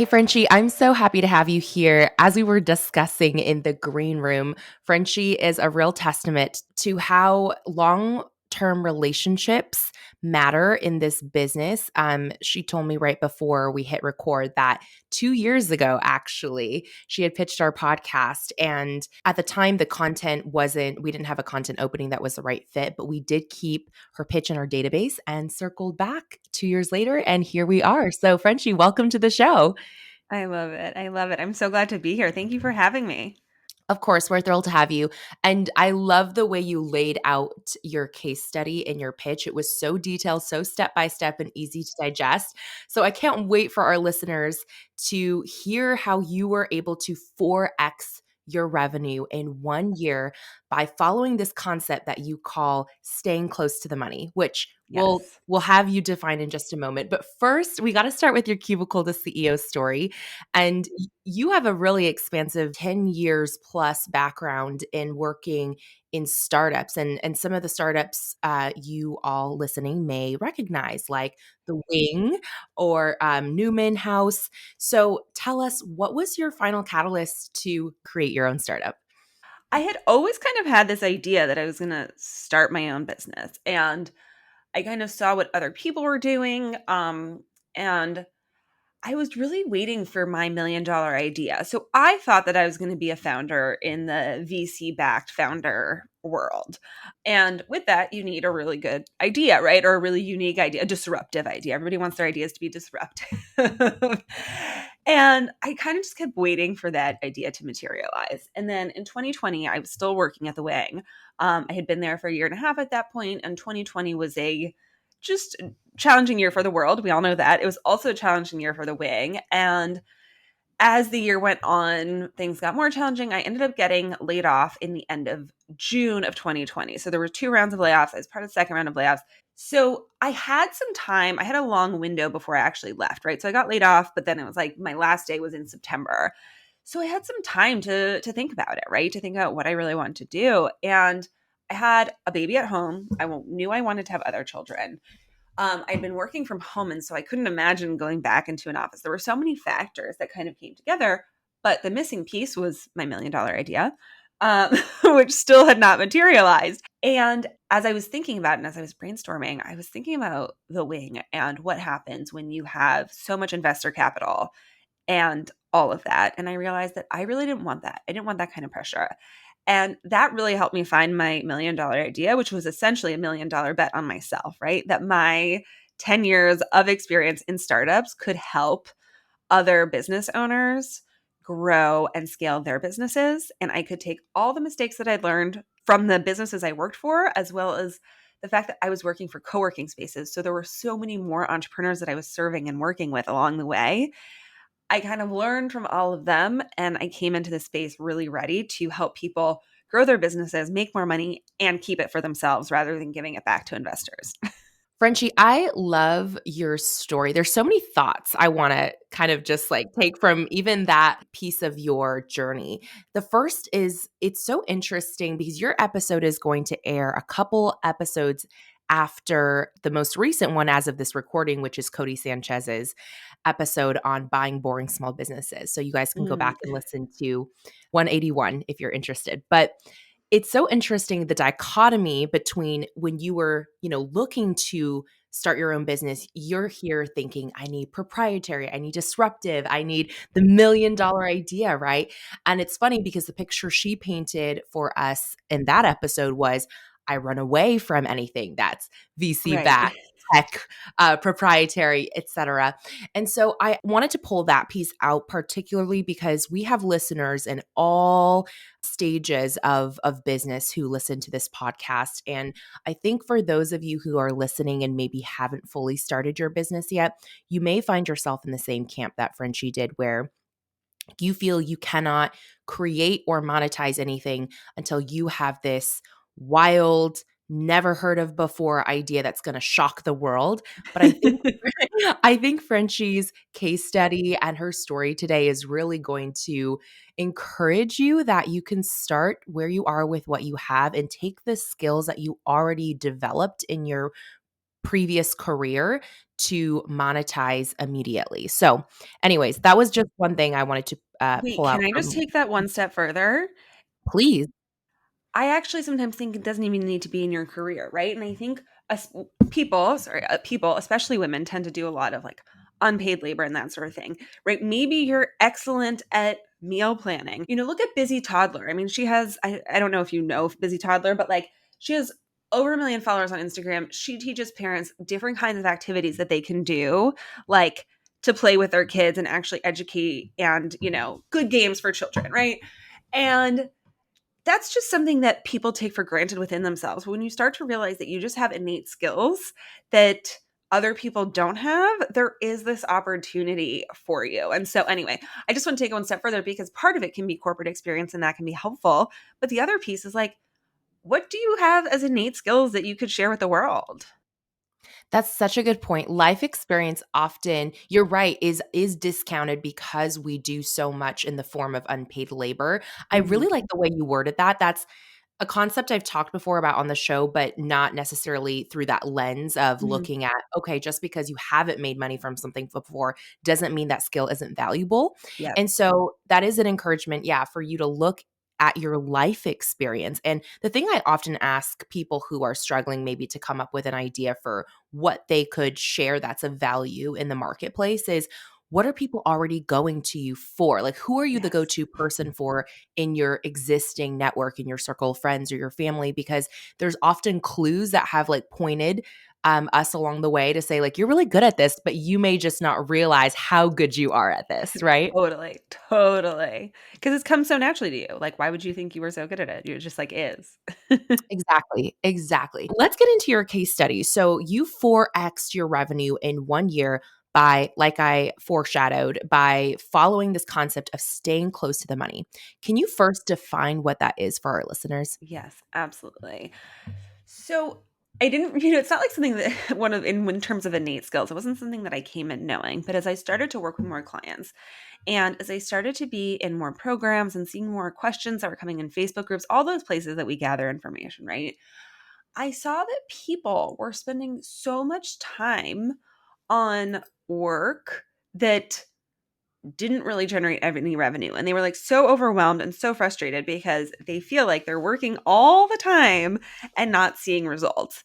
Hey, Frenchie, I'm so happy to have you here. As we were discussing in the green room, Frenchie is a real testament to how long-term relationships matter in this business. She told me right before we hit record that 2 years ago, actually, she had pitched our podcast. And at the time, we didn't have a content opening that was the right fit, but we did keep her pitch in our database and circled back 2 years later. And here we are. So, Frenchie, welcome to the show. I love it. I love it. I'm so glad to be here. Thank you for having me. Of course, we're thrilled to have you. And I love the way you laid out your case study in your pitch. It was so detailed, so step by step, and easy to digest. So I can't wait for our listeners to hear how you were able to 4x your revenue in 1 year by following this concept that you call staying close to the money, which we'll Yes. we'll have you define in just a moment. But first, we got to start with your Cubicle to CEO story. And you have a really expansive 10 years plus background in working in startups. And some of the startups you all listening may recognize, like The Wing or Newman House. So tell us, what was your final catalyst to create your own startup? I had always kind of had this idea that I was going to start my own business. And I kind of saw what other people were doing. And I was really waiting for my $1 million idea. So I thought that I was going to be a founder in the VC backed founder world. And with that, you need a really good idea, right? Or a really unique idea, a disruptive idea. Everybody wants their ideas to be disruptive. And I kind of just kept waiting for that idea to materialize. And then in 2020, I was still working at the Wing. I had been there for a year and a half at that point, and 2020 was a just challenging year for the world. We all know that. It was also a challenging year for the Wing. And as the year went on, things got more challenging. I ended up getting laid off in the end of June of 2020. So there were two rounds of layoffs. I was part of the second round of layoffs. So I had some time. I had a long window before I actually left, right? So I got laid off, but then it was like my last day was in September. So I had some time to think about it, right? To think about what I really wanted to do. And I had a baby at home. Knew I wanted to have other children. I'd been working from home, and so I couldn't imagine going back into an office. There were so many factors that kind of came together, but the missing piece was my $1 million idea, which still had not materialized. And as I was thinking about it and as I was brainstorming, I was thinking about the Wing and what happens when you have so much investor capital and all of that. And I realized that I really didn't want that. I didn't want that kind of pressure. And that really helped me find my $1 million idea, which was essentially a $1 million bet on myself, right? That my 10 years of experience in startups could help other business owners grow and scale their businesses. And I could take all the mistakes that I'd learned from the businesses I worked for, as well as the fact that I was working for co working spaces. So there were so many more entrepreneurs that I was serving and working with along the way. I kind of learned from all of them, and I came into this space really ready to help people grow their businesses, make more money, and keep it for themselves rather than giving it back to investors. Frenchie, I love your story. There's so many thoughts I want to kind of just like take from even that piece of your journey. The first is it's so interesting because your episode is going to air a couple episodes after the most recent one as of this recording, which is Cody Sanchez's episode on buying boring small businesses. So you guys can go Mm. back and listen to 181 if you're interested. But it's so interesting the dichotomy between when you were, looking to start your own business, you're here thinking, I need proprietary, I need disruptive, I need the $1 million idea, right? And it's funny because the picture she painted for us in that episode was I run away from anything that's VC Right. backed, tech, proprietary, etc. And so I wanted to pull that piece out, particularly because we have listeners in all stages of business who listen to this podcast. And I think for those of you who are listening and maybe haven't fully started your business yet, you may find yourself in the same camp that Frenchie did, where you feel you cannot create or monetize anything until you have this wild, never heard of before idea that's going to shock the world. But I think I think Frenchie's case study and her story today is really going to encourage you that you can start where you are with what you have and take the skills that you already developed in your previous career to monetize immediately. So, anyways, that was just one thing I wanted to Wait, pull can out I just from. take that one step further? Please. I actually sometimes think it doesn't even need to be in your career, right? And I think people, especially women, tend to do a lot of like unpaid labor and that sort of thing, right? Maybe you're excellent at meal planning. Look at Busy Toddler. I mean, she has, I don't know if you know Busy Toddler, but like she has over 1 million followers on Instagram. She teaches parents different kinds of activities that they can do, like to play with their kids and actually educate and, good games for children, right? And that's just something that people take for granted within themselves. When you start to realize that you just have innate skills that other people don't have, there is this opportunity for you. And so, anyway, I just want to take it one step further because part of it can be corporate experience and that can be helpful. But the other piece is like, what do you have as innate skills that you could share with the world? That's such a good point. Life experience often, you're right, is discounted because we do so much in the form of unpaid labor. I Mhm. really like the way you worded that. That's a concept I've talked before about on the show, but not necessarily through that lens of Mhm. looking at, okay, just because you haven't made money from something before doesn't mean that skill isn't valuable. Yeah. And so that is an encouragement, yeah, for you to look at your life experience. And the thing I often ask people who are struggling maybe to come up with an idea for what they could share that's of value in the marketplace is, what are people already going to you for? Like, who are you the Yes. go-to person for in your existing network, in your circle of friends or your family? Because there's often clues that have like pointed us along the way to say, like, you're really good at this, but you may just not realize how good you are at this, right? Totally. Totally. Because it's come so naturally to you. Like, why would you think you were so good at it? You're just like is. Exactly, exactly. Let's get into your case study. So you 4x'd your revenue in 1 year by, like I foreshadowed, by following this concept of staying close to the money. Can you first define what that is for our listeners? Yes, absolutely. So I didn't, it's not like something that in terms of innate skills, it wasn't something that I came in knowing. But as I started to work with more clients and as I started to be in more programs and seeing more questions that were coming in Facebook groups, all those places that we gather information, right? I saw that people were spending so much time on work that didn't really generate any revenue. And they were like so overwhelmed and so frustrated because they feel like they're working all the time and not seeing results.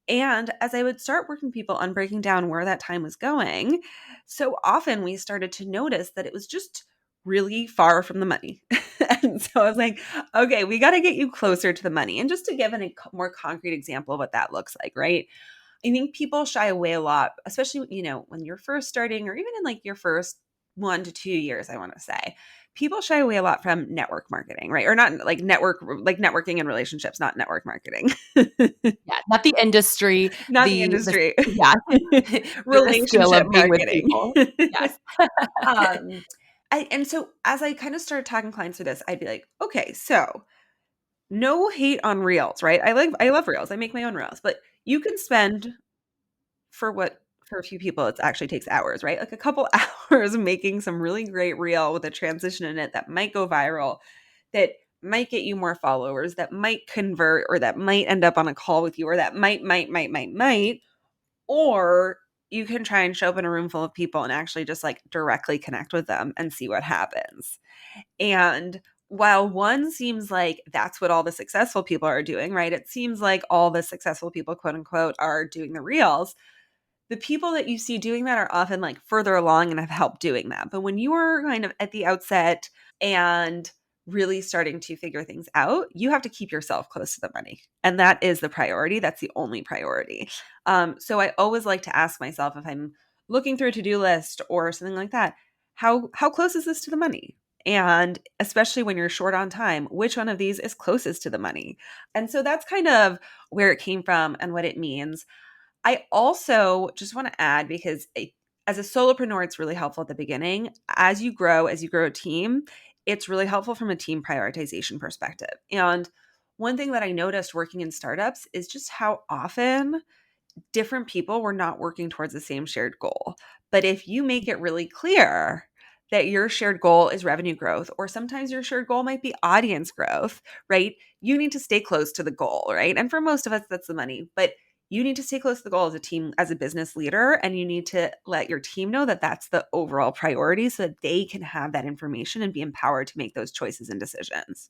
And as I would start working people on breaking down where that time was going, so often we started to notice that it was just really far from the money. And so I was like, okay, we got to get you closer to the money. And just to give a more concrete example of what that looks like, right? I think people shy away a lot, especially, when you're first starting or even in like your first 1 to 2 years, I want to say. People shy away a lot from network marketing, right? Or not like networking and relationships, not network marketing. Yeah, not the industry, Not the the industry. yeah, the skill Relationship of being with marketing. people. Yes. um and so as I kind of started talking clients through this, I'd be like, okay, so no hate on reels, right? I love reels. I make my own reels, but you can spend for a few people it actually takes hours, right? Like a couple hours making some really great reel with a transition in it that might go viral, that might get you more followers, that might convert, or that might end up on a call with you, or that might, or you can try and show up in a room full of people and actually just like directly connect with them and see what happens. And while one seems like that's what all the successful people are doing, right? It seems like all the successful people, quote unquote, are doing the reels. The people that you see doing that are often like further along and have helped doing that. But when you are kind of at the outset and really starting to figure things out, you have to keep yourself close to the money. And that is the priority. That's the only priority. So I always like to ask myself if I'm looking through a to-do list or something like that, how close is this to the money? And especially when you're short on time, which one of these is closest to the money? And so that's kind of where it came from and what it means. I also just want to add because as a solopreneur, it's really helpful at the beginning. As you grow a team, it's really helpful from a team prioritization perspective. And one thing that I noticed working in startups is just how often different people were not working towards the same shared goal. But if you make it really clear that your shared goal is revenue growth, or sometimes your shared goal might be audience growth, right? You need to stay close to the goal, right? And for most of us, that's the money. But you need to stay close to the goal as a team, as a business leader, and you need to let your team know that that's the overall priority so that they can have that information and be empowered to make those choices and decisions.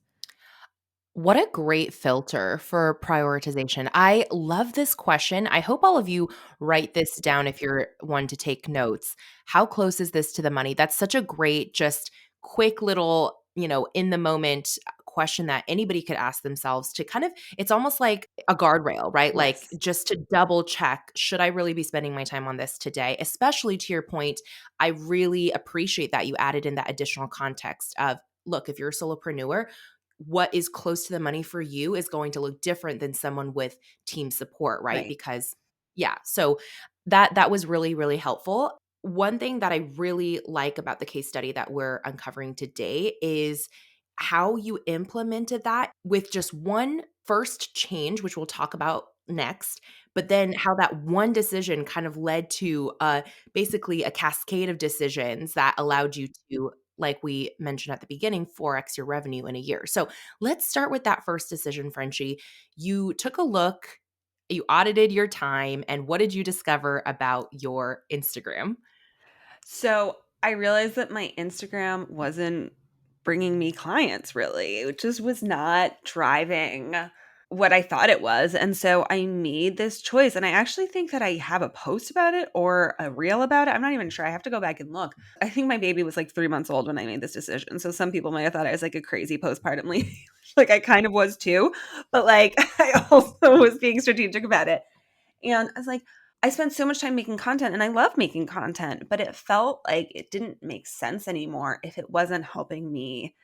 What a great filter for prioritization. I love this question. I hope all of you write this down if you're one to take notes. How close is this to the money? That's such a great, just quick little, in the moment question that anybody could ask themselves to kind of, it's almost like a guardrail, right? Like Yes. just to double check, should I really be spending my time on this today? Especially to your point, I really appreciate that you added in that additional context of, look, if you're a solopreneur, what is close to the money for you is going to look different than someone with team support, right? Right. Because yeah, so that was really really helpful. One thing that I really like about the case study that we're uncovering today is how you implemented that with just one first change, which we'll talk about next, but then how that one decision kind of led to basically a cascade of decisions that allowed you to, like we mentioned at the beginning, 4x your revenue in a year. So let's start with that first decision, Frenchie. You took a look, you audited your time, and what did you discover about your Instagram? So I realized that my Instagram wasn't bringing me clients really. It just was not driving what I thought it was. And so I made this choice. And I actually think that I have a post about it or a reel about it. I'm not even sure. I have to go back and look. I think my baby was like 3 months old when I made this decision. So some people might have thought I was like a crazy postpartum lady. Like I kind of was too. But like I also was being strategic about it. And I was like, I spent so much time making content and I love making content, but it felt like it didn't make sense anymore if it wasn't helping me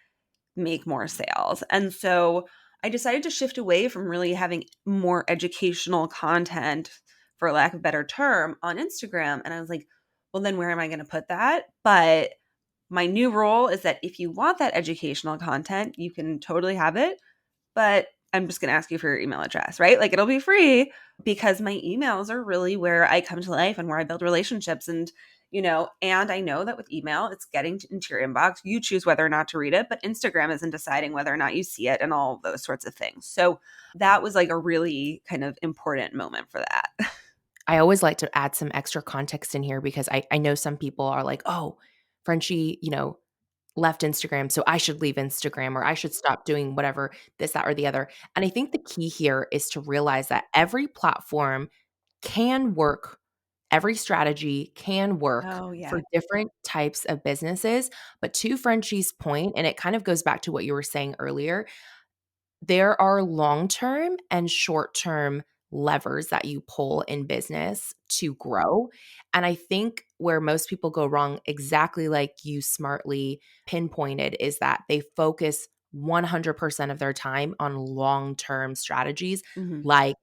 make more sales. And so I decided to shift away from really having more educational content, for lack of a better term, on Instagram. And I was like, well, then where am I going to put that? But my new role is that if you want that educational content, you can totally have it, but I'm just going to ask you for your email address, right? Like it'll be free because my emails are really where I come to life and where I build relationships. And, and I know that with email, it's getting into your inbox. You choose whether or not to read it, but Instagram isn't deciding whether or not you see it and all of those sorts of things. So that was like a really kind of important moment for that. I always like to add some extra context in here because I know some people are like, oh, Frenchie, left Instagram, so I should leave Instagram or I should stop doing whatever, this, that, or the other. And I think the key here is to realize that every platform can work, every strategy can work Oh, yeah. for different types of businesses. But to Frenchie's point, and it kind of goes back to what you were saying earlier, there are long-term and short-term levers that you pull in business to grow. And I think where most people go wrong, exactly like you smartly pinpointed, is that they focus 100% of their time on long-term strategies Hmm. like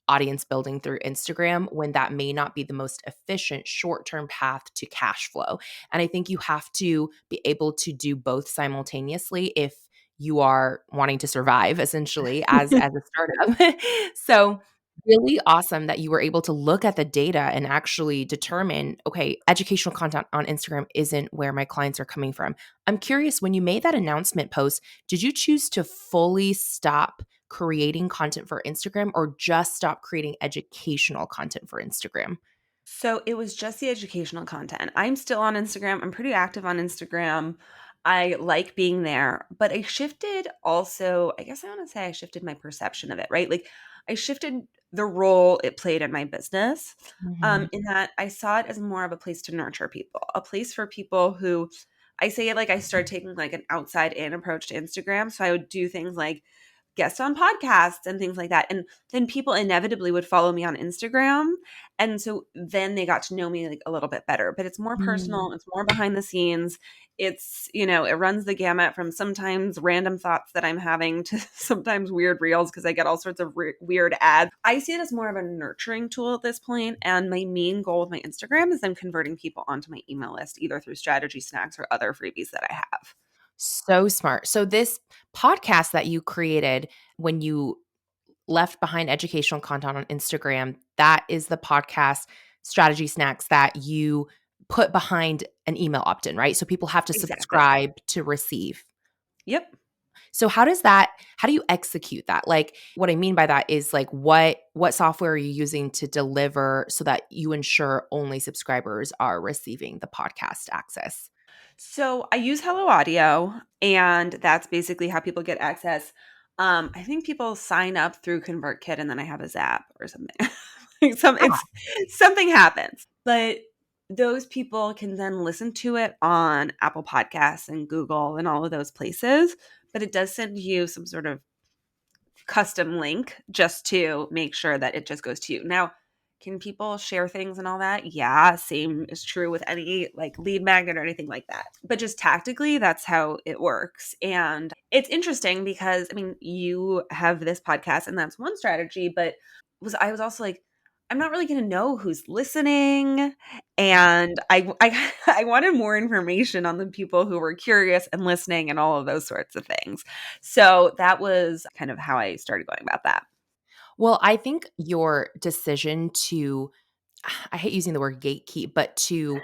audience building through Instagram when that may not be the most efficient short-term path to cash flow. And I think you have to be able to do both simultaneously if you are wanting to survive essentially as a startup. So, really awesome that you were able to look at the data and actually determine, okay, educational content on Instagram isn't where my clients are coming from. I'm curious, when you made that announcement post, did you choose to fully stop creating content for Instagram or just stop creating educational content for Instagram? So it was just the educational content. I'm still on Instagram. I'm pretty active on Instagram. I like being there, but I shifted also, I guess I want to say I shifted my perception of it, right? Like I shifted the role it played in my business, Mhm. in that I saw it as more of a place to nurture people, a place for people who I say it like I started taking like an outside in approach to Instagram. So I would do things like guest on podcasts and things like that. And then people inevitably would follow me on Instagram. And so then they got to know me like a little bit better. But it's more Mm. personal, it's more behind the scenes. It's, it runs the gamut from sometimes random thoughts that I'm having to sometimes weird reels because I get all sorts of weird ads. I see it as more of a nurturing tool at this point. And my main goal with my Instagram is then converting people onto my email list, either through strategy snacks or other freebies that I have. So smart. So this podcast that you created when you left behind educational content on Instagram, that is the podcast strategy snacks that you put behind an email opt-in, right? So people have to Exactly. subscribe to receive. Yep. So how do you execute that? Like what I mean by that is like what software are you using to deliver so that you ensure only subscribers are receiving the podcast access? So I use Hello Audio, and that's basically how people get access. I think people sign up through ConvertKit, and then I have a Zap or something. Like Ah, something happens, but those people can then listen to it on Apple Podcasts and Google and all of those places. But it does send you some sort of custom link just to make sure that it just goes to you. Now, can people share things and all that? Yeah, same is true with any like lead magnet or anything like that. But just tactically, that's how it works. And it's interesting because I mean, you have this podcast and that's one strategy, but I was also like, I'm not really going to know who's listening, and I wanted more information on the people who were curious and listening and all of those sorts of things. So that was kind of how I started going about that. well, I think your decision to I hate using the word gatekeep, but to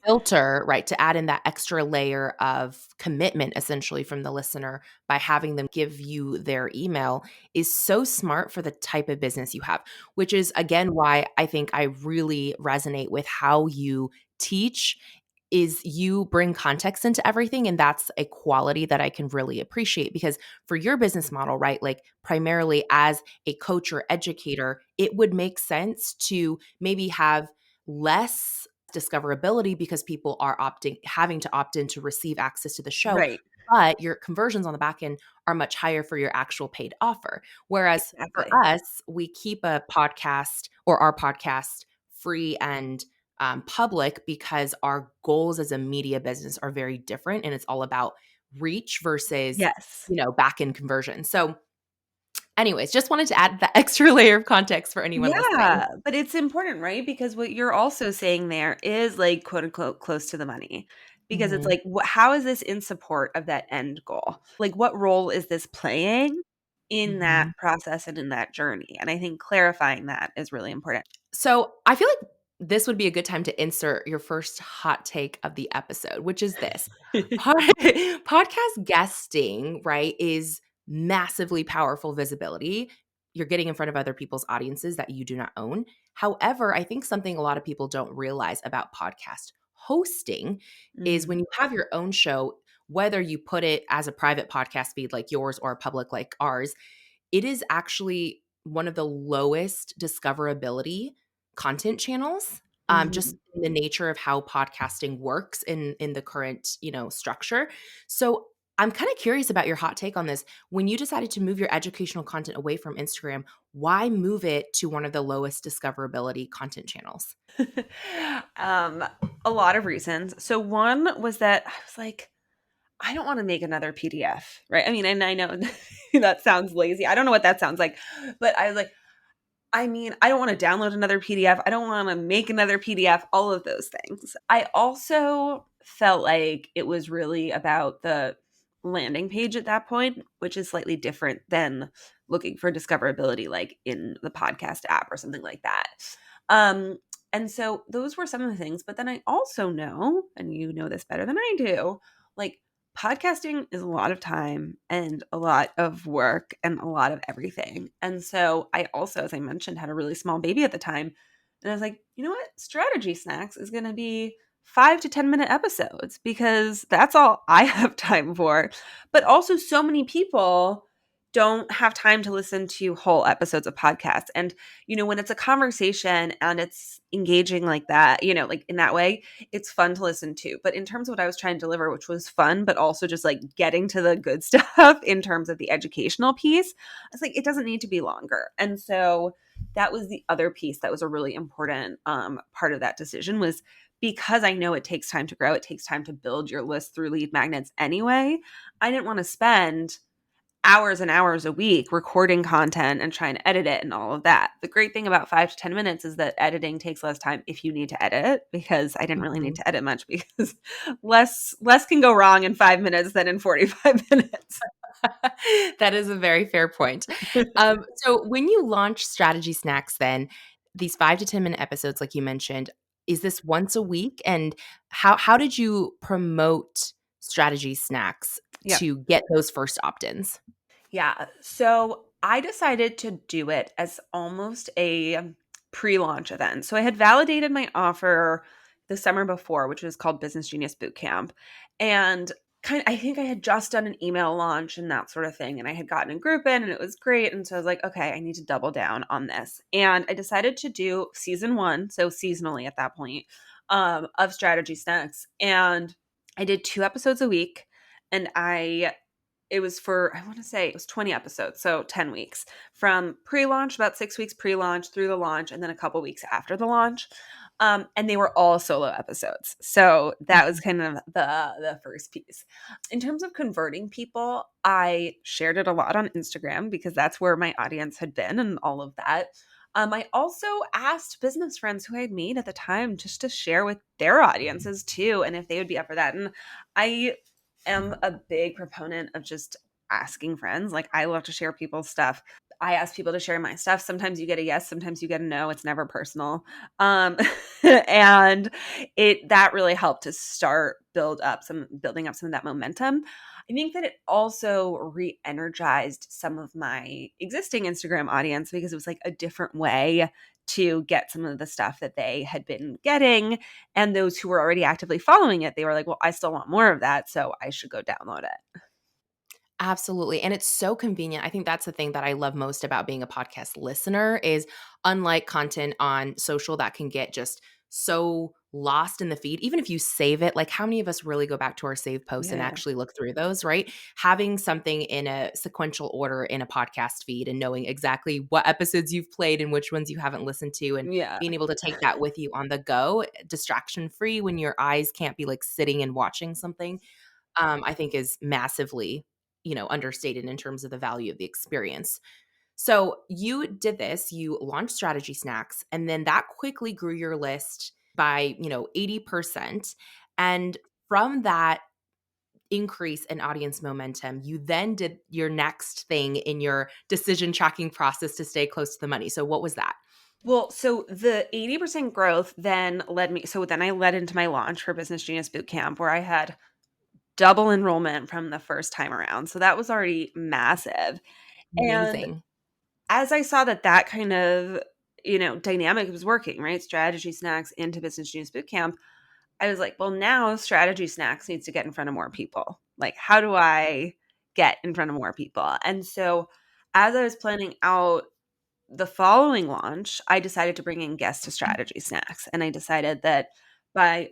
filter, right, to add in that extra layer of commitment essentially from the listener by having them give you their email is so smart for the type of business you have, which is again why I think I really resonate with how you teach is you bring context into everything, and that's a quality that I can really appreciate because for your business model, right, like primarily as a coach or educator, it would make sense to maybe have less discoverability because people are having to opt in to receive access to the show, Right. but your conversions on the back end are much higher for your actual paid offer. Whereas for Exactly. us, we keep a podcast or our podcast free and public because our goals as a media business are very different, and it's all about reach versus Yes. back end conversion. So anyways, just wanted to add that extra layer of context for anyone listening. Yeah, but it's important, right? Because what you're also saying there is like quote unquote close to the money. Because it's Mhm. like, how is this in support of that end goal? Like, what role is this playing in that Mhm. process and in that journey? And I think clarifying that is really important. So I feel like this would be a good time to insert your first hot take of the episode, which is this. Podcast guesting, right, is massively powerful visibility. You're getting in front of other people's audiences that you do not own. However, I think something a lot of people don't realize about podcast hosting is when Mm, you have your own show, whether you put it as a private podcast feed like yours or a public like ours, it is actually one of the lowest discoverability content channels, just mhm. in the nature of how podcasting works in the current, structure. So I'm kind of curious about your hot take on this. When you decided to move your educational content away from Instagram, why move it to one of the lowest discoverability content channels? um, a lot of reasons. So one was that I was like, I don't want to make another PDF, right? I mean, and I know that sounds lazy. I don't know what that sounds like, but I was like, I mean, I don't want to download another PDF. I don't want to make another PDF, all of those things. I also felt like it was really about the landing page at that point, which is slightly different than looking for discoverability like in the podcast app or something like that. Um and so those were some of the things, but then I also know, and you know this better than I do, like podcasting is a lot of time and a lot of work and a lot of everything. And so I also, as I mentioned, had a really small baby at the time. And I was like, you know what? Strategy Snacks is going to be 5 to 10 minute episodes because that's all I have time for. But also, so many people don't have time to listen to whole episodes of podcasts. And, when it's a conversation and it's engaging like that, like in that way, it's fun to listen to. But in terms of what I was trying to deliver, which was fun, but also just like getting to the good stuff in terms of the educational piece, I was like, it doesn't need to be longer. And so that was the other piece that was a really important part of that decision was because I know it takes time to grow, it takes time to build your list through lead magnets anyway. I didn't want to spend hours and hours a week recording content and trying to edit it and all of that. The great thing about 5 to 10 minutes is that editing takes less time if you need to edit because I didn't really need Mhm. to edit much because less can go wrong in 5 minutes than in 45 minutes. That is a very fair point. So when you launch Strategy Snacks, then these 5 to 10 minute episodes, like you mentioned, is this once a week? And how did you promote Strategy Snacks? Yep. to get those first opt-ins? Yeah. So I decided to do it as almost a pre-launch event. So I had validated my offer the summer before, which was called Business Genius Bootcamp. And I think I had just done an email launch and that sort of thing. And I had gotten a group in and it was great. And so I was like, okay, I need to double down on this. And I decided to do season one, so seasonally at that point, of Strategy Snacks. And I did 2 episodes a week. And it was for, I want to say it was 20 episodes, so 10 weeks from pre-launch, about 6 weeks pre-launch through the launch, and then a couple weeks after the launch. And they were all solo episodes. So that was kind of the first piece. In terms of converting people, I shared it a lot on Instagram because that's where my audience had been and all of that. I also asked business friends who I'd made at the time just to share with their audiences too, and if they would be up for that. And I am a big proponent of just asking friends. Like, I love to share people's stuff. I ask people to share my stuff. Sometimes you get a yes, sometimes you get a no. It's never personal. And that really helped to start building up some of that momentum. I think that it also re-energized some of my existing Instagram audience because it was like a different way to get some of the stuff that they had been getting. And those who were already actively following it, they were like, well, I still want more of that, so I should go download it. Absolutely, and it's so convenient. I think that's the thing that I love most about being a podcast listener is unlike content on social that can get just so lost in the feed, even if you save it, like how many of us really go back to our saved posts and Yeah. actually look through those, right? Having something in a sequential order in a podcast feed and knowing exactly what episodes you've played and which ones you haven't listened to and Yeah. being able to take that with you on the go, distraction free when your eyes can't be like sitting and watching something, I think is massively, understated in terms of the value of the experience. So you did this, you launched Strategy Snacks, and then that quickly grew your list by, 80%. And from that increase in audience momentum, you then did your next thing in your decision tracking process to stay close to the money. So what was that? Well, so the 80% growth then then I led into my launch for Business Genius Bootcamp where I had double enrollment from the first time around. So that was already massive. And Amazing. as I saw that kind of, dynamic was working, right? Strategy Snacks into Business Genius Bootcamp, I was like, well, now Strategy Snacks needs to get in front of more people. Like, how do I get in front of more people? And so as I was planning out the following launch, I decided to bring in guests to Strategy Snacks. And I decided that my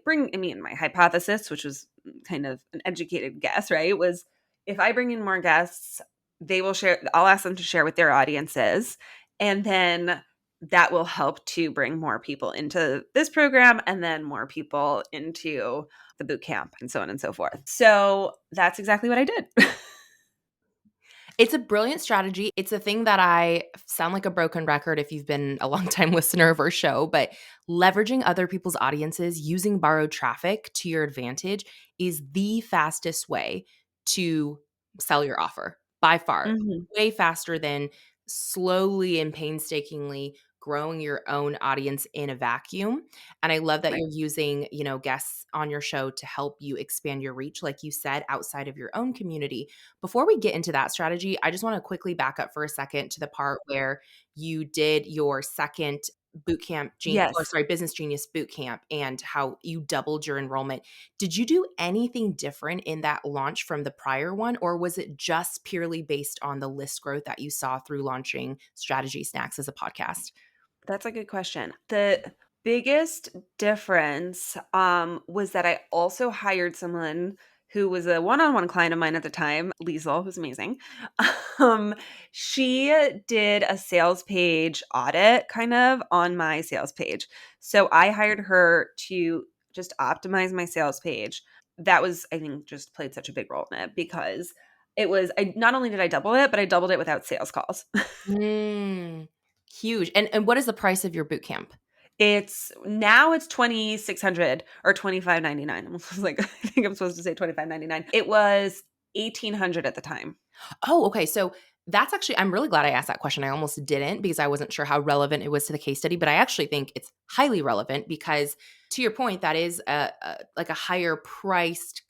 hypothesis, which was kind of an educated guess, right, was if I bring in more guests, I'll ask them to share with their audiences. And then that will help to bring more people into this program and then more people into the boot camp and so on and so forth. So that's exactly what I did. It's a brilliant strategy. It's a thing that I sound like a broken record if you've been a longtime listener of our show, but leveraging other people's audiences, using borrowed traffic to your advantage is the fastest way to sell your offer by far, Mhm. way faster than slowly and painstakingly growing your own audience in a vacuum. And I love that Right. you're using, guests on your show to help you expand your reach, like you said, outside of your own community. Before we get into that strategy, I just want to quickly back up for a second to the part where you did your second Yes. business genius boot camp and how you doubled your enrollment. Did you do anything different in that launch from the prior one, or was it just purely based on the list growth that you saw through launching Strategy Snacks as a podcast? That's a good question. The biggest difference, was that I also hired someone who was a one-on-one client of mine at the time, Liesel, who's amazing. Um, she did a sales page audit kind of on my sales page. So I hired her to just optimize my sales page. That was, I think, just played such a big role in it because I not only did I double it, but I doubled it without sales calls. Mm, huge. And what is the price of your boot camp? It's 2,600 or 25.99. I was like, I think I'm supposed to say 25.99. It was 1,800 at the time. Oh, okay. So that's actually, I'm really glad I asked that question. I almost didn't because I wasn't sure how relevant it was to the case study, but I actually think it's highly relevant because to your point, that is like a higher priced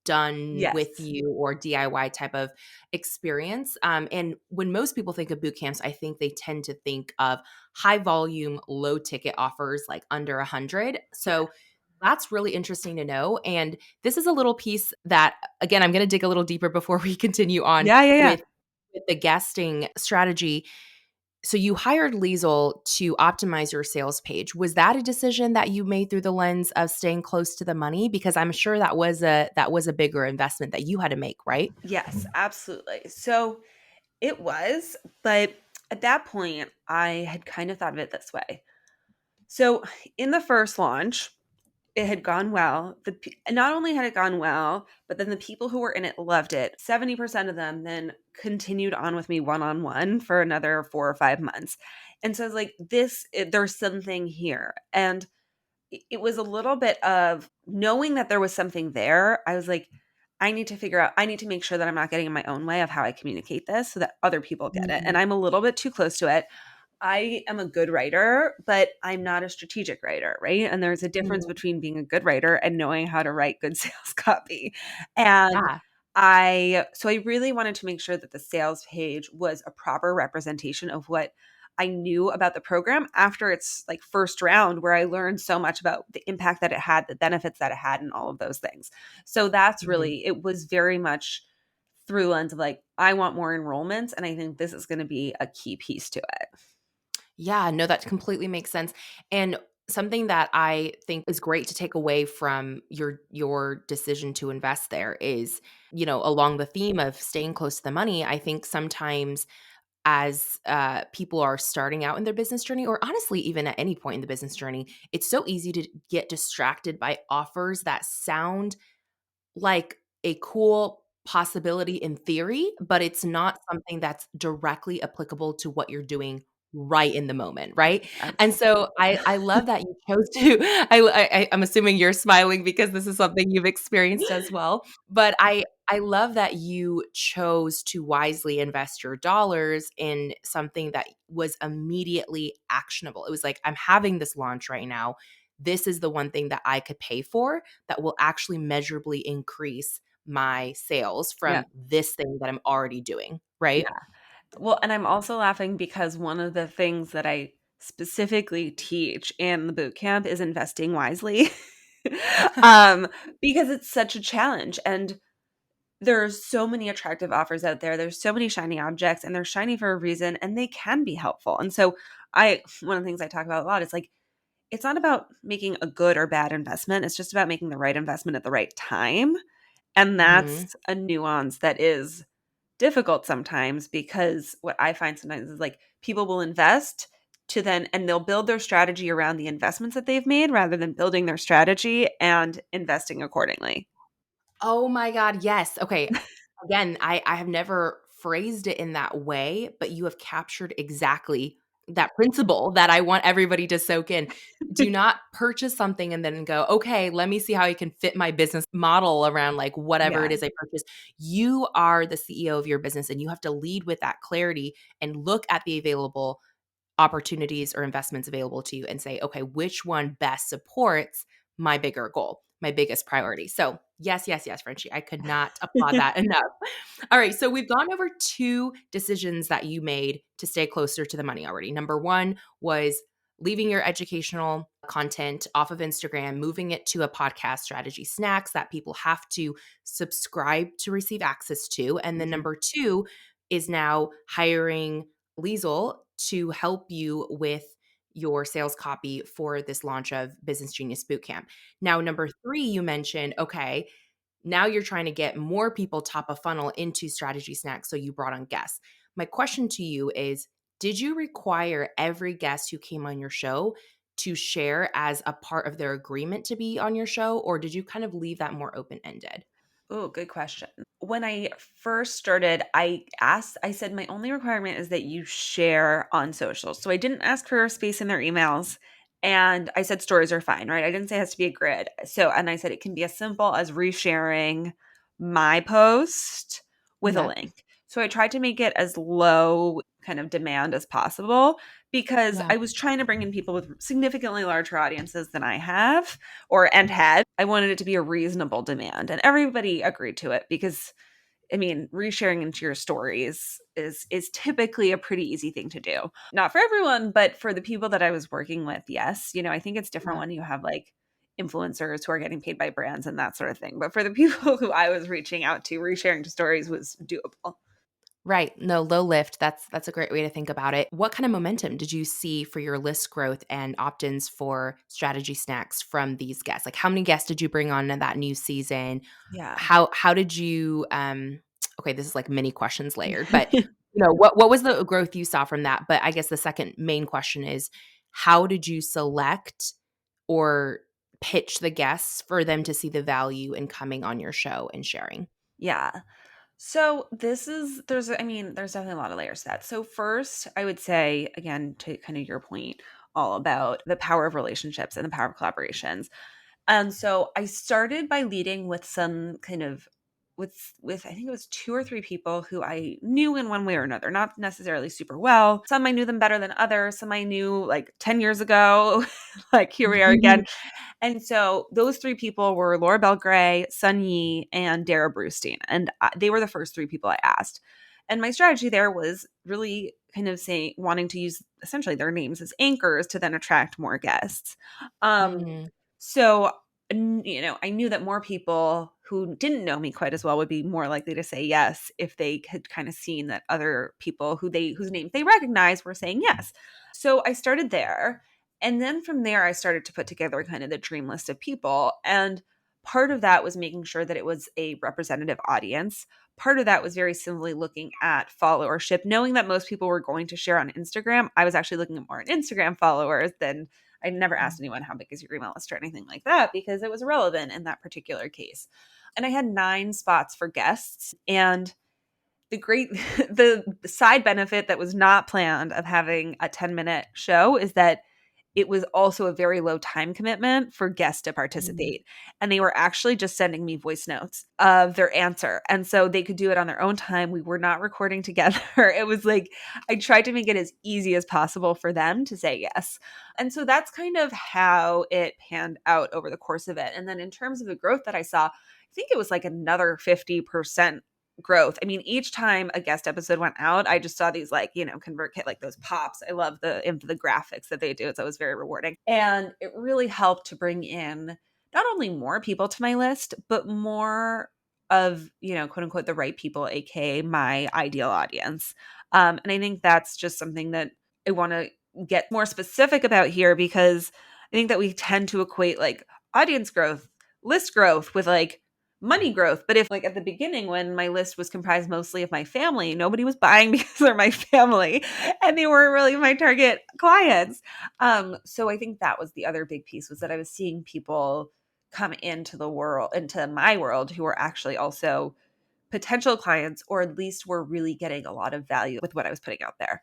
done with Yes. you or DIY type of experience. And when most people think of boot camps, I think they tend to think of high volume, low ticket offers like under 100. Yeah. So that's really interesting to know. And this is a little piece that, again, I'm going to dig a little deeper before we continue on Yeah, yeah, yeah. with the guesting strategy. So you hired Liesel to optimize your sales page. Was that a decision that you made through the lens of staying close to the money? Because I'm sure that was a bigger investment that you had to make, right? Yes, absolutely. So it was, but at that point, I had kind of thought of it this way. So in the first launch, it had gone well. Not only had it gone well, but then the people who were in it loved it. 70% of them then continued on with me one on one for another 4 or 5 months. And so I was like, there's something here. And it was a little bit of knowing that there was something there. I was like, I need to make sure that I'm not getting in my own way of how I communicate this so that other people get it. And Mhm. I'm a little bit too close to it. I am a good writer, but I'm not a strategic writer, right? And there's a difference Mhm. between being a good writer and knowing how to write good sales copy. And Yeah. so I really wanted to make sure that the sales page was a proper representation of what I knew about the program after its like first round, where I learned so much about the impact that it had, the benefits that it had, and all of those things. So that's Mhm. really, it was very much through lens of like, I want more enrollments, and I think this is going to be a key piece to it. Yeah, no, that completely makes sense. And something that I think is great to take away from your decision to invest there is, along the theme of staying close to the money, I think sometimes as people are starting out in their business journey, or honestly, even at any point in the business journey, it's so easy to get distracted by offers that sound like a cool possibility in theory, but it's not something that's directly applicable to what you're doing right in the moment, right? And Absolutely. so I love that you chose to I'm assuming you're smiling because this is something you've experienced as well, but I love that you chose to wisely invest your dollars in something that was immediately actionable. It was like, I'm having this launch right now. This is the one thing that I could pay for that will actually measurably increase my sales Yeah. from this thing that I'm already doing, right? Yeah. Well, and I'm also laughing because one of the things that I specifically teach in the boot camp is investing wisely. um, because it's such a challenge. And there's so many attractive offers out there. There's so many shiny objects, and they're shiny for a reason, and they can be helpful. And so one of the things I talk about a lot is like, it's not about making a good or bad investment. It's just about making the right investment at the right time. And Mhm. that's a nuance that is difficult sometimes, because what I find sometimes is like people will invest to then, and they'll build their strategy around the investments that they've made rather than building their strategy and investing accordingly. Oh my god, yes. Okay. Again, I have never phrased it in that way, but you have captured exactly that principle that I want everybody to soak in. Do not purchase something and then go, "Okay, let me see how I can fit my business model around like whatever Yeah. it is I purchased." You are the CEO of your business and you have to lead with that clarity and look at the available opportunities or investments available to you and say, okay, which one best supports my bigger goal, my biggest priority? So, yes, yes, yes, Frenchie, I could not applaud that enough. All right, so we've gone over two decisions that you made to stay closer to the money already. Number one was leaving your educational content off of Instagram, moving it to a podcast, Strategy Snacks, that people have to subscribe to receive access to. And then Mhm. number two is now hiring Liesel to help you with your sales copy for this launch of Business Genius Bootcamp. Now, number three, you mentioned, okay, now you're trying to get more people top of funnel into Strategy Snacks. So you brought on guests. My question to you is, did you require every guest who came on your show to share as a part of their agreement to be on your show? Or did you kind of leave that more open ended? Oh, good question. When I first started, I said, my only requirement is that you share on social. So I didn't ask for a space in their emails. And I said stories are fine, right? I didn't say it has to be a grid. So, and I said it can be as simple as resharing my post with a Yep. link. So I tried to make it as low kind of demand as possible, because Yeah. I was trying to bring in people with significantly larger audiences than I have or and had. I wanted it to be a reasonable demand, and everybody agreed to it because I mean, resharing into your stories is typically a pretty easy thing to do. Not for everyone, but for the people that I was working with, yes. I think it's different Yeah. when you have like influencers who are getting paid by brands and that sort of thing. But for the people who I was reaching out to, resharing to stories was doable. Right. No, low lift. That's a great way to think about it. What kind of momentum did you see for your list growth and opt-ins for strategy snacks from these guests? Like how many guests did you bring on in that new season? Yeah. How did you okay, this is like many questions layered, but what was the growth you saw from that? But I guess the second main question is how did you select or pitch the guests for them to see the value in coming on your show and sharing? Yeah. So there's definitely a lot of layers to that. So first, I would say, again, to kind of your point, all about the power of relationships and the power of collaborations. And so I started by leading with some kind of with I think it was two or three people who I knew in one way or another, not necessarily super well. Some I knew them better than others, some I knew like 10 years ago. Like here we are again. And so those three people were Laura Belgray, Sun Yi, and Dara Brustein. And they were the first three people I asked. And my strategy there was really kind of saying, wanting to use essentially their names as anchors to then attract more guests. Um, Mhm. so, I knew that more people who didn't know me quite as well would be more likely to say yes if they had kind of seen that other people whose names they recognize were saying yes. So I started there. And then from there, I started to put together kind of the dream list of people. And part of that was making sure that it was a representative audience. Part of that was very simply looking at followership, knowing that most people were going to share on Instagram. I was actually looking at more Instagram followers than I never asked anyone how big is your email list or anything like that because it was irrelevant in that particular case. And I had 9 spots for guests. And the great the side benefit that was not planned of having a 10-minute show is that it was also a very low time commitment for guests to Mhm. participate. And they were actually just sending me voice notes of their answer. And so they could do it on their own time. We were not recording together. It was like I tried to make it as easy as possible for them to say yes. And so that's kind of how it panned out over the course of it. And then in terms of the growth that I saw, I think it was like another 50% growth. I mean, each time a guest episode went out, I just saw these like, convert kit, like those pops. I love the graphics that they do. So it was very rewarding. And it really helped to bring in not only more people to my list, but more of, quote unquote, the right people, aka my ideal audience. And I think that's just something that I want to get more specific about here because I think that we tend to equate like audience growth, list growth with like money growth. But if like at the beginning when my list was comprised mostly of my family, nobody was buying because they're my family and they weren't really my target clients. So I think that was the other big piece was that I was seeing people come into my world who were actually also potential clients or at least were really getting a lot of value with what I was putting out there.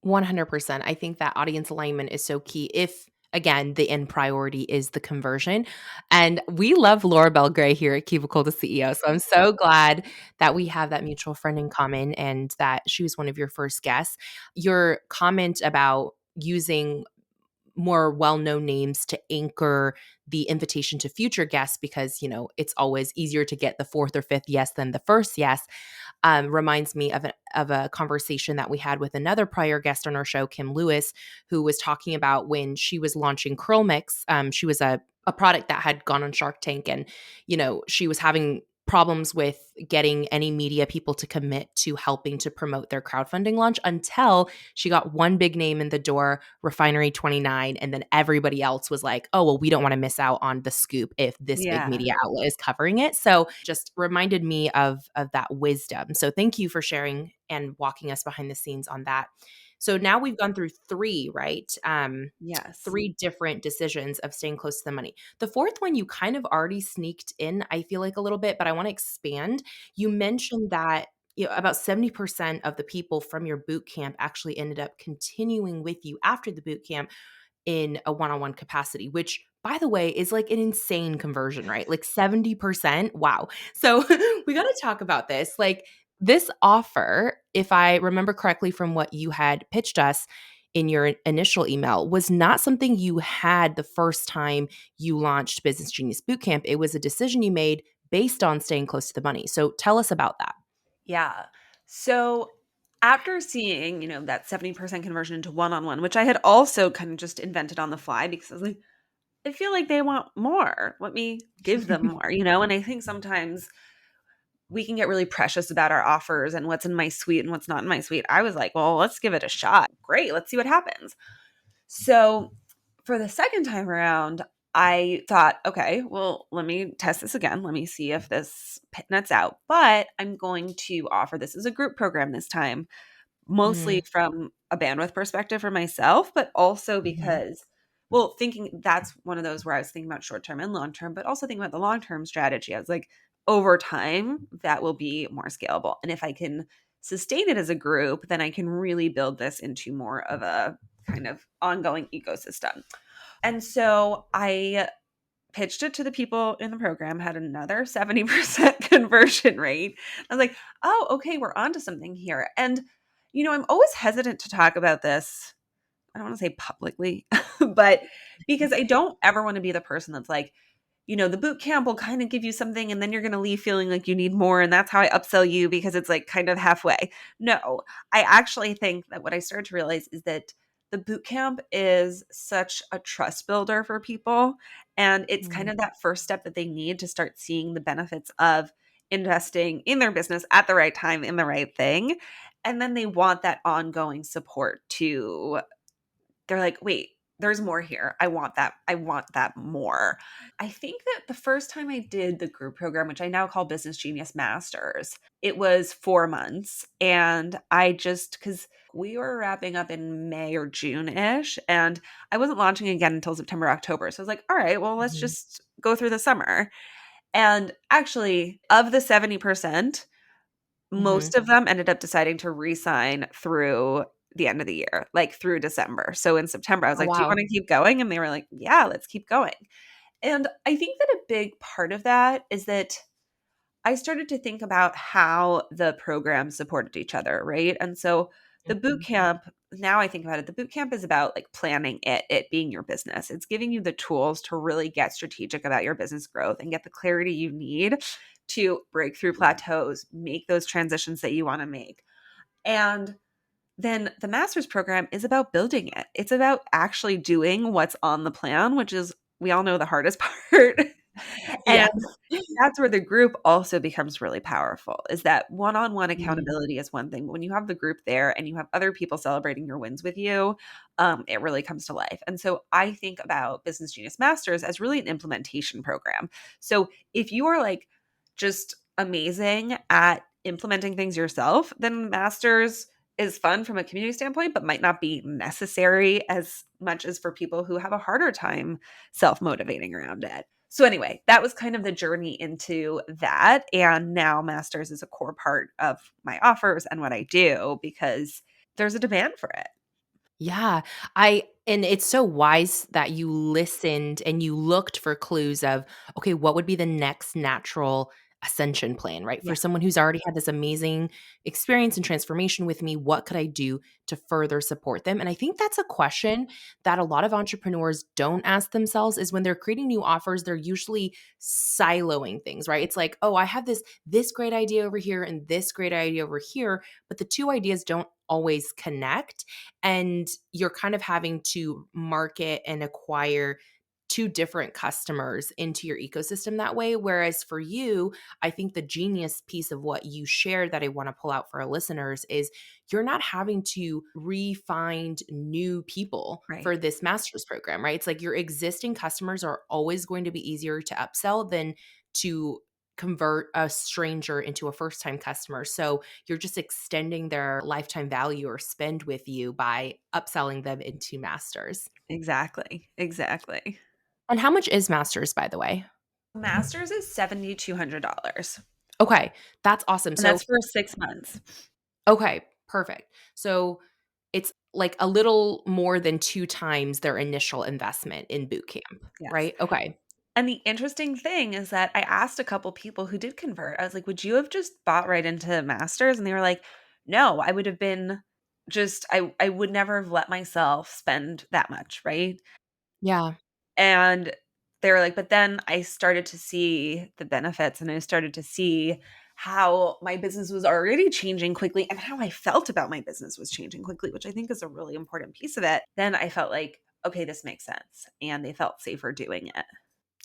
100%. I think that audience alignment is so key if again, the end priority is the conversion. And we love Laura Belgray here at Cubicle the CEO. So I'm so glad that we have that mutual friend in common and that she was one of your first guests. Your comment about using more well-known names to anchor the invitation to future guests because it's always easier to get the fourth or fifth yes than the first yes reminds me of a conversation that we had with another prior guest on our show, Kim Lewis, who was talking about when she was launching Curl Mix. She was a product that had gone on Shark Tank, and she was having problems with getting any media people to commit to helping to promote their crowdfunding launch until she got one big name in the door, Refinery 29, and then everybody else was like, oh well, we don't want to miss out on the scoop if this big Yeah. media outlet is covering it. So just reminded me of that wisdom. So thank you for sharing and walking us behind the scenes on that. So now we've gone through three, right? Yes. Three different decisions of staying close to the money. The fourth one you kind of already sneaked in, I feel like a little bit, but I want to expand. You mentioned that about 70% of the people from your boot camp actually ended up continuing with you after the boot camp in a one-on-one capacity, which by the way is like an insane conversion, right? Like 70%. Wow. So we got to talk about this. Like this offer, if I remember correctly from what you had pitched us in your initial email, was not something you had the first time you launched Business Genius Bootcamp. It was a decision you made based on staying close to the money. So tell us about that. Yeah. So after seeing, that 70% conversion into one-on-one, which I had also kind of just invented on the fly because I was like, I feel like they want more. Let me give them more, And I think sometimes we can get really precious about our offers and what's in my suite and what's not in my suite. I was like, well, let's give it a shot. Great. Let's see what happens. So for the second time around, I thought, okay, well, let me test this again. Let me see if this nuts out. But I'm going to offer this as a group program this time, mostly Mhm, from a bandwidth perspective for myself, but also mhm, because, well, thinking that's one of those where I was thinking about short term and long term, but also thinking about the long term strategy. I was like, over time, that will be more scalable. And if I can sustain it as a group, then I can really build this into more of a kind of ongoing ecosystem. And so I pitched it to the people in the program, had another 70% conversion rate. I was like, oh, okay, we're onto something here. And, I'm always hesitant to talk about this. I don't want to say publicly, but because I don't ever want to be the person that's like, the boot camp will kind of give you something and then you're going to leave feeling like you need more. And that's how I upsell you because it's like kind of halfway. No, I actually think that what I started to realize is that the boot camp is such a trust builder for people. And it's kind mhm, of that first step that they need to start seeing the benefits of investing in their business at the right time in the right thing. And then they want that ongoing support to, they're like, wait, there's more here. I want that. I want that more. I think that the first time I did the group program, which I now call Business Genius Masters, it was 4 months. And I just, because we were wrapping up in May or June ish, and I wasn't launching again until September, October. So I was like, all right, well, let's mhm, just go through the summer. And actually, of the 70%, mhm. most of them ended up deciding to re-sign through the end of the year, like through December. So in September, I was Oh, like, "Do you wow. wanna keep going?" And they were like, "Yeah, let's keep going." And I think that a big part of that is that I started to think about how the programs supported each other, right? And so the boot Mhm, camp, now I think about it, the boot camp is about like planning it being your business. It's giving you the tools to really get strategic about your business growth and get the clarity you need to break through plateaus, make those transitions that you want to make. And then the master's program is about building it. It's about actually doing what's on the plan, which is, we all know, the hardest part. yeah. And that's where the group also becomes really powerful, is that one-on-one Mhm. accountability is one thing, but when you have the group there and you have other people celebrating your wins with you, it really comes to life. And so I think about Business Genius Masters as really an implementation program. So if you are like just amazing at implementing things yourself, then Masters is fun from a community standpoint, but might not be necessary as much as for people who have a harder time self-motivating around it. So anyway, that was kind of the journey into that. And now masters is a core part of my offers and what I do because there's a demand for it. Yeah, I and it's so wise that you listened and you looked for clues of, okay, what would be the next natural ascension plan, right? For Yeah. someone who's already had this amazing experience and transformation with me, what could I do to further support them? And I think that's a question that a lot of entrepreneurs don't ask themselves is when they're creating new offers, they're usually siloing things, right? It's like, oh, I have this great idea over here and this great idea over here, but the two ideas don't always connect and you're kind of having to market and acquire two different customers into your ecosystem that way. Whereas for you, I think the genius piece of what you shared that I want to pull out for our listeners is you're not having to re-find new people Right. for this master's program, right? It's like your existing customers are always going to be easier to upsell than to convert a stranger into a first time customer. So you're just extending their lifetime value or spend with you by upselling them into masters. Exactly. Exactly. And how much is masters, by the way? Masters is $7,200. Okay, that's awesome. And that's So, for 6 months. okay, perfect. So it's like a little more than two times their initial investment in boot camp, Yes. right? Okay. And the interesting thing is that I asked a couple people who did convert. I was like, "Would you have just bought right into masters?" And they were like, "No, I would have been just I would never have let myself spend that much, right?" Yeah. And they were like, "But then I started to see the benefits and I started to see how my business was already changing quickly and how I felt about my business was changing quickly, which I think is a really important piece of it." Then I felt like, "Okay, this makes sense." And they felt safer doing it.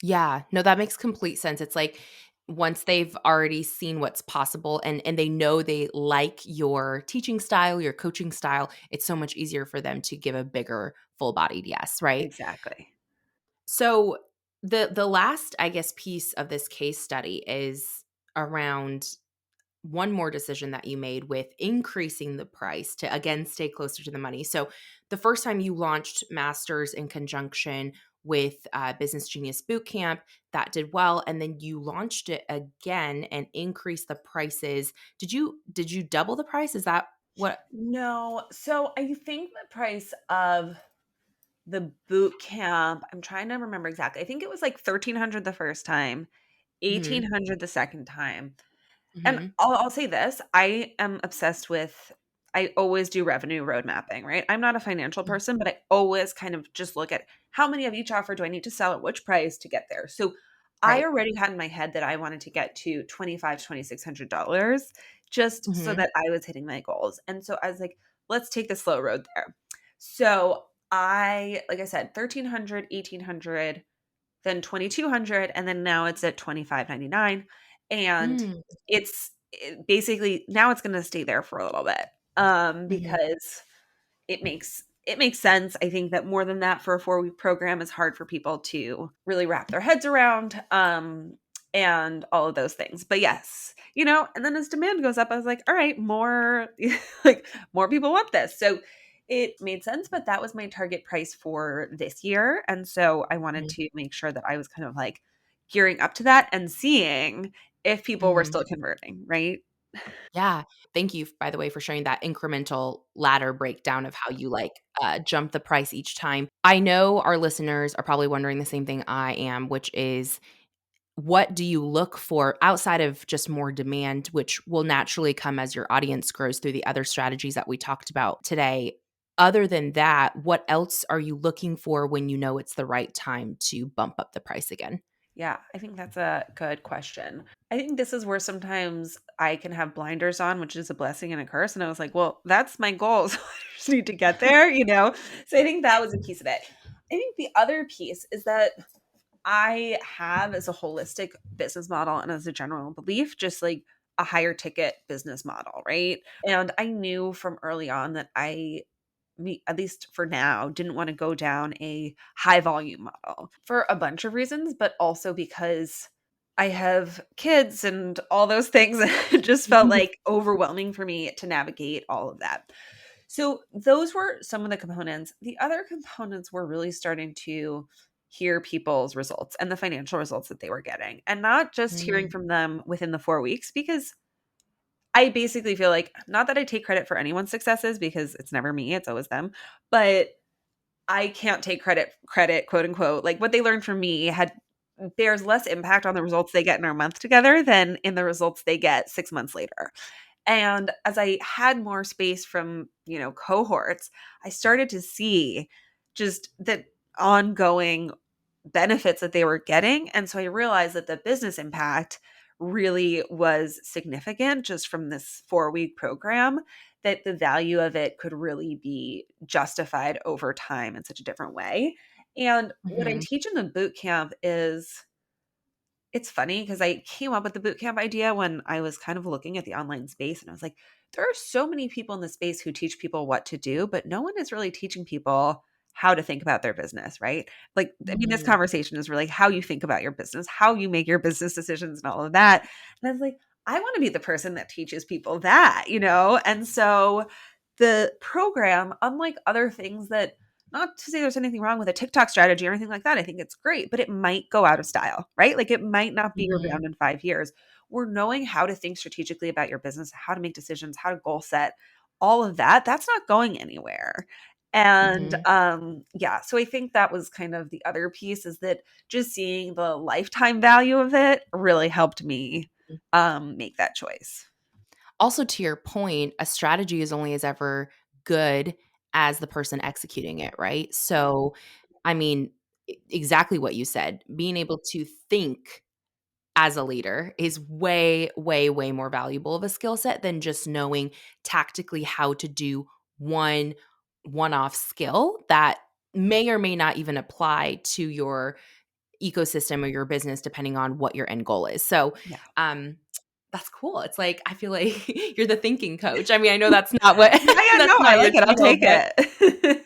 Yeah. No, that makes complete sense. It's like once they've already seen what's possible and they know they like your teaching style, your coaching style, it's so much easier for them to give a bigger full-bodied yes, right? Exactly. So the last, I guess, piece of this case study is around one more decision that you made with increasing the price to again stay closer to the money. So the first time you launched Masters in conjunction with Business Genius Bootcamp, that did well, and then you launched it again and increased the prices. Did you double the price? Is that what? No. So I think the price of the boot camp, I'm trying to remember exactly. I think it was like 1,300 the first time, Hmm. 1,800 the second time. And Hmm. I'll say this, I am obsessed with I always do revenue road mapping, right? I'm not a financial person, but I always kind of just look at how many of each offer do I need to sell at which price to get there. So I Right. already had in my head that I wanted to get to $2,600 just so Hmm. that I was hitting my goals. And so I was like, let's take the slow road there. So like I said, 1,300, 1,800, then 2,200, and then now it's at 2,599. And Mm-hmm. basically now it's going to stay there for a little bit, because it makes sense. I think that more than that for a 4-week program is hard for people to really wrap their heads around, and all of those things. But yes, and then as demand goes up, I was like, all right, more like more people want this. So it made sense, but that was my target price for this year. And so I wanted to make sure that I was kind of like gearing up to that and seeing if people were Hmm. still converting, right? Yeah. Thank you, by the way, for sharing that incremental ladder breakdown of how you jump the price each time. I know our listeners are probably wondering the same thing I am, which is what do you look for outside of just more demand, which will naturally come as your audience grows through the other strategies that we talked about today? Other than that, what else are you looking for when you know it's the right time to bump up the price again? Yeah, I think that's a good question. I think this is where sometimes I can have blinders on, which is a blessing and a curse. And I was like, well, that's my goal. So I just need to get there. So I think that was a piece of it. I think the other piece is that I have, as a holistic business model and as a general belief, just like a higher ticket business model, right? And I knew from early on that at least for now, didn't want to go down a high volume model for a bunch of reasons, but also because I have kids and all those things. It just felt like overwhelming for me to navigate all of that. So those were some of the components. The other components were really starting to hear people's results and the financial results that they were getting, and not just hearing Mm, from them within the 4 weeks, because I basically feel like, not that I take credit for anyone's successes because it's never me, it's always them, but I can't take credit, quote unquote. Like what they learned from me bears less impact on the results they get in our month together than in the results they get 6 months later. And as I had more space from, cohorts, I started to see just that ongoing benefits that they were getting. And so I realized that the business impact really was significant just from this 4-week program, that the value of it could really be justified over time in such a different way. And what I mhm, teach in the boot camp is, it's funny because I came up with the boot camp idea when I was kind of looking at the online space, and I was like, there are so many people in the space who teach people what to do, but no one is really teaching people how to think about their business, right? Like, I mean, this mhm, conversation is really how you think about your business, how you make your business decisions, and all of that. And I was like, I want to be the person that teaches people that. And so the program, unlike other things that, not to say there's anything wrong with a TikTok strategy or anything like that. I think it's great, but it might go out of style, right? Like it might not be mhm, around in 5 years. We're knowing how to think strategically about your business, how to make decisions, how to goal set, all of that. That's not going anywhere. And Mhm. yeah, so I think that was kind of the other piece, is that just seeing the lifetime value of it really helped me make that choice. Also, to your point, a strategy is only as ever good as the person executing it, right? So, I mean, exactly what you said, being able to think as a leader is way, way, way more valuable of a skill set than just knowing tactically how to do one one-off skill that may or may not even apply to your ecosystem or your business depending on what your end goal is. So, Yeah. um, that's cool. It's like I feel like you're the thinking coach. I mean, I know that's not what Yeah, yeah, no, that's I not your like it. I'll title, take but it.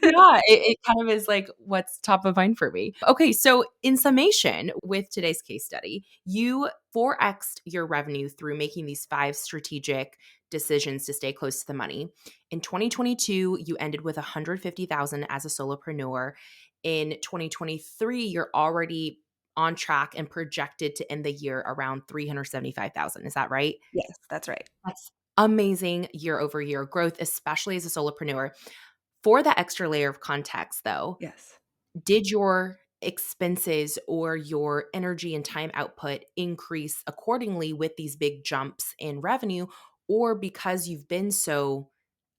yeah, it kind of is like what's top of mind for me. Okay, so in summation, with today's case study, you 4x'd your revenue through making these 5 strategic decisions to stay close to the money. In 2022, you ended with 150,000 as a solopreneur. In 2023, you're already on track and projected to end the year around 375,000. Is that right? Yes, that's right. That's amazing year over year growth, especially as a solopreneur. For that extra layer of context, though, Yes. did your expenses or your energy and time output increase accordingly with these big jumps in revenue? Or because you've been so,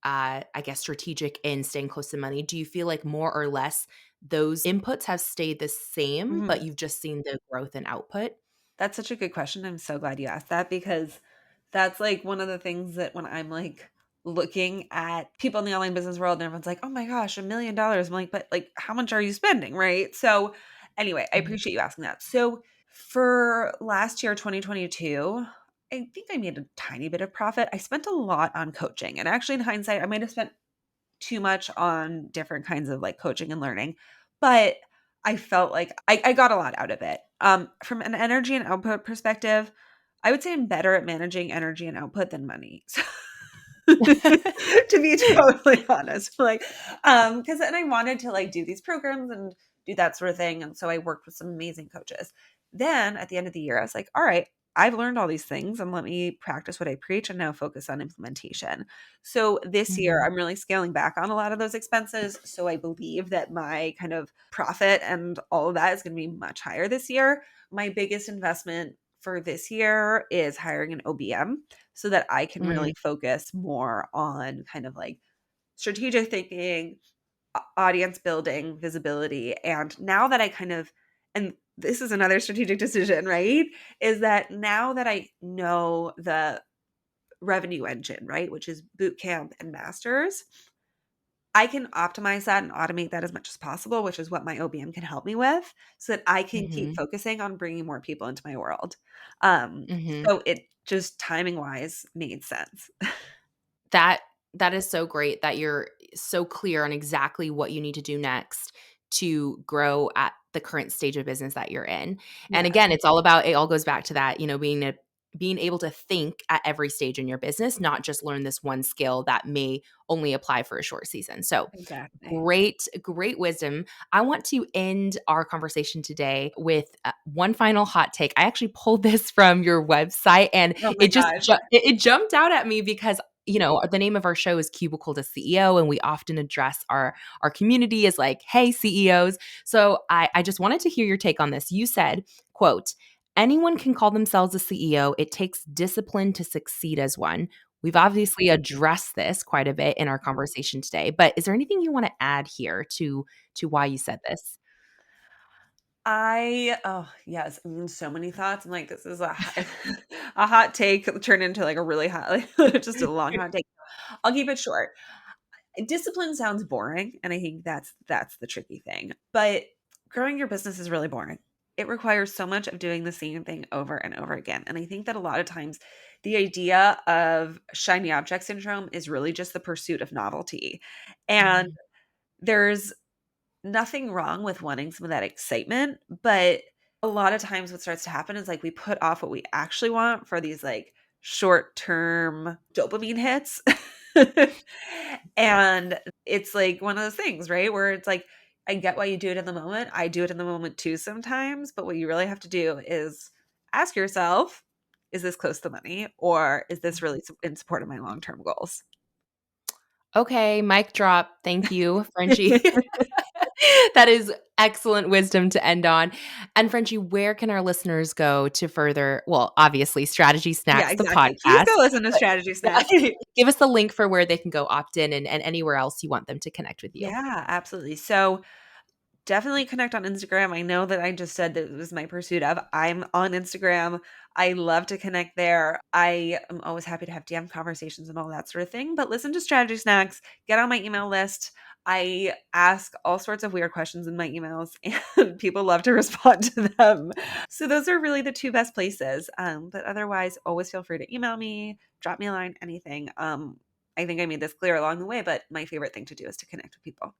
I guess, strategic in staying close to money, do you feel like more or less those inputs have stayed the same, Mhm. but you've just seen the growth in output? That's such a good question. I'm so glad you asked that, because that's like one of the things that when I'm like looking at people in the online business world and everyone's like, "Oh my gosh, $1 million." I'm like, "But like how much are you spending?" Right? So anyway, I Mhm. appreciate you asking that. So for last year, 2022, I think I made a tiny bit of profit. I spent a lot on coaching. And actually in hindsight, I might have spent too much on different kinds of like coaching and learning, but I felt like I got a lot out of it. From an energy and output perspective, I would say I'm better at managing energy and output than money. So, to be totally honest, like, because and I wanted to like do these programs and do that sort of thing, and so I worked with some amazing coaches. Then at the end of the year, I was like, all right, I've learned all these things, and let me practice what I preach and now focus on implementation. So this year, Mhm. I'm really scaling back on a lot of those expenses. So I believe that my kind of profit and all of that is going to be much higher this year. My biggest investment for this year is hiring an OBM so that I can really Mm. focus more on kind of like strategic thinking, audience building, visibility. And now that I kind of, and this is another strategic decision, right? Is that now that I know the revenue engine, right, which is bootcamp and masters, I can optimize that and automate that as much as possible, which is what my OBM can help me with, so that I can keep Mhm. focusing on bringing more people into my world. Mhm. So it just timing wise made sense. That that is so great that you're so clear on exactly what you need to do next to grow at the current stage of business that you're in. And Yeah, again, it's all about it all goes back to that, being able to think at every stage in your business, not just learn this one skill that may only apply for a short season. So, exactly. great wisdom. I want to end our conversation today with one final hot take. I actually pulled this from your website and Oh my gosh. it jumped out at me because the name of our show is Cubicle to CEO, and we often address our community as like, hey, CEOs. So I just wanted to hear your take on this. You said, quote, anyone can call themselves a CEO. It takes discipline to succeed as one. We've obviously addressed this quite a bit in our conversation today, but is there anything you want to add here to why you said this? Oh yes, I mean so many thoughts. I'm like, this is a hot take turned into like a really hot, like just a long hot take. I'll keep it short. Discipline sounds boring, and I think that's the tricky thing. But growing your business is really boring. It requires so much of doing the same thing over and over again. And I think that a lot of times the idea of shiny object syndrome is really just the pursuit of novelty. And Mhm, there's nothing wrong with wanting some of that excitement, but a lot of times what starts to happen is like we put off what we actually want for these like short-term dopamine hits. And it's like one of those things, right? Where it's like I get why you do it in the moment. I do it in the moment too sometimes, but what you really have to do is ask yourself, is this close to money or is this mhm. really in support of my long-term goals? Okay, mic drop. Thank you, Frenchie. That is excellent wisdom to end on. And Frenchie, where can our listeners go to further, well, obviously, Strategy Yeah, Snacks, the exactly. Please go podcast, listen to but Strategy Snacks. yeah, give us the link for where they can go opt in and anywhere else you want them to connect with you. Yeah, absolutely. So definitely connect on Instagram. I know that I just said that it was my pursuit of. I'm on Instagram. I love to connect there. I am always happy to have DM conversations and all that sort of thing. But listen to Strategy Snacks, get on my email list. I ask all sorts of weird questions in my emails, and people love to respond to them. So those are really the two best places. But otherwise, always feel free to email me, drop me a line, anything. I think I made this clear along the way, but my favorite thing to do is to connect with people.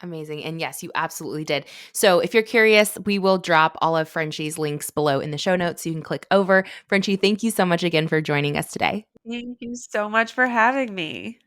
Amazing. And yes, you absolutely did. So if you're curious, we will drop all of Frenchie's links below in the show notes so you can click over. Frenchie, thank you so much again for joining us today. Thank you so much for having me.